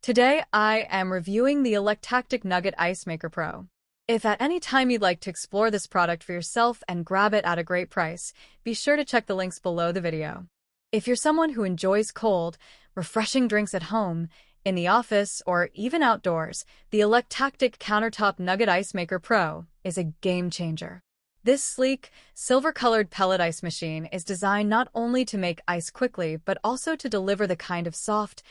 Today, I am reviewing the Electactic Nugget Ice Maker Pro. If at any time you'd like to explore this product for yourself and grab it at a great price, be sure to check the links below the video. If you're someone who enjoys cold, refreshing drinks at home, in the office, or even outdoors, the Electactic Countertop Nugget Ice Maker Pro is a game changer. This sleek, silver-colored pellet ice machine is designed not only to make ice quickly, but also to deliver the kind of soft,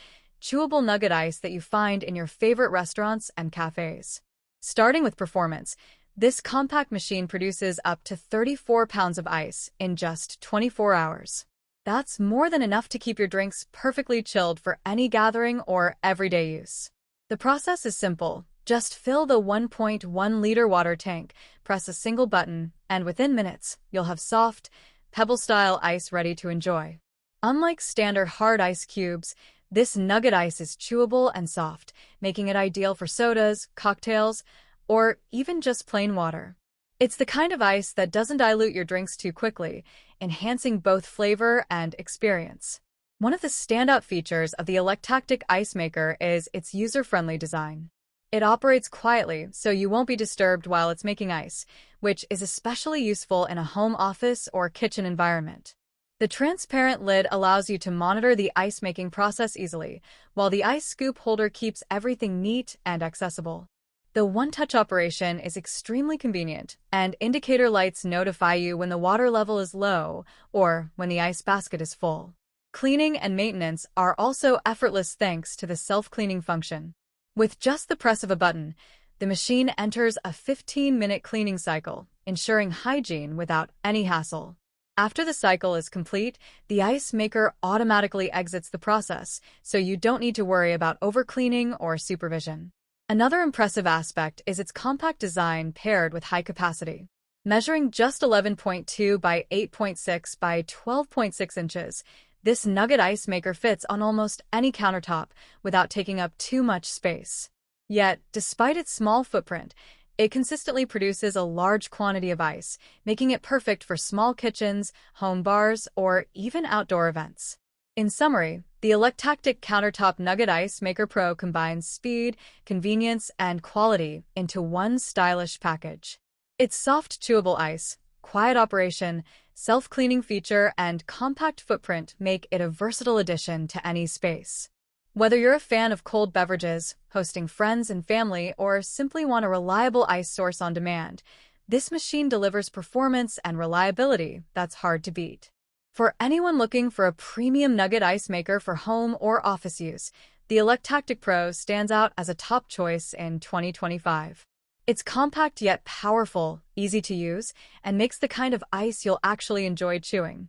chewable nugget ice that you find in your favorite restaurants and cafes. Starting with performance, this compact machine produces up to 34 pounds of ice in just 24 hours. That's more than enough to keep your drinks perfectly chilled for any gathering or everyday use. The process is simple. Just fill the 1.1-liter water tank, press a single button, and within minutes, you'll have soft, pebble-style ice ready to enjoy. Unlike standard hard ice cubes, this nugget ice is chewable and soft, making it ideal for sodas, cocktails, or even just plain water. It's the kind of ice that doesn't dilute your drinks too quickly, enhancing both flavor and experience. One of the standout features of the Electactic Ice Maker is its user-friendly design. It operates quietly, so you won't be disturbed while it's making ice, which is especially useful in a home office or kitchen environment. The transparent lid allows you to monitor the ice-making process easily, while the ice scoop holder keeps everything neat and accessible. The one-touch operation is extremely convenient, and indicator lights notify you when the water level is low or when the ice basket is full. Cleaning and maintenance are also effortless thanks to the self-cleaning function. With just the press of a button, the machine enters a 15-minute cleaning cycle, ensuring hygiene without any hassle. After the cycle is complete, the ice maker automatically exits the process, so you don't need to worry about overcleaning or supervision. Another impressive aspect is its compact design paired with high capacity. Measuring just 11.2 by 8.6 by 12.6 inches, this nugget ice maker fits on almost any countertop without taking up too much space. Yet, despite its small footprint, it consistently produces a large quantity of ice, making it perfect for small kitchens, home bars, or even outdoor events. In summary, the Electactic Countertop Nugget Ice Maker Pro combines speed, convenience, and quality into one stylish package. Its soft, chewable ice, quiet operation, self-cleaning feature, and compact footprint make it a versatile addition to any space. Whether you're a fan of cold beverages, hosting friends and family, or simply want a reliable ice source on demand, this machine delivers performance and reliability that's hard to beat. For anyone looking for a premium nugget ice maker for home or office use, the Electactic Pro stands out as a top choice in 2025. It's compact yet powerful, easy to use, and makes the kind of ice you'll actually enjoy chewing.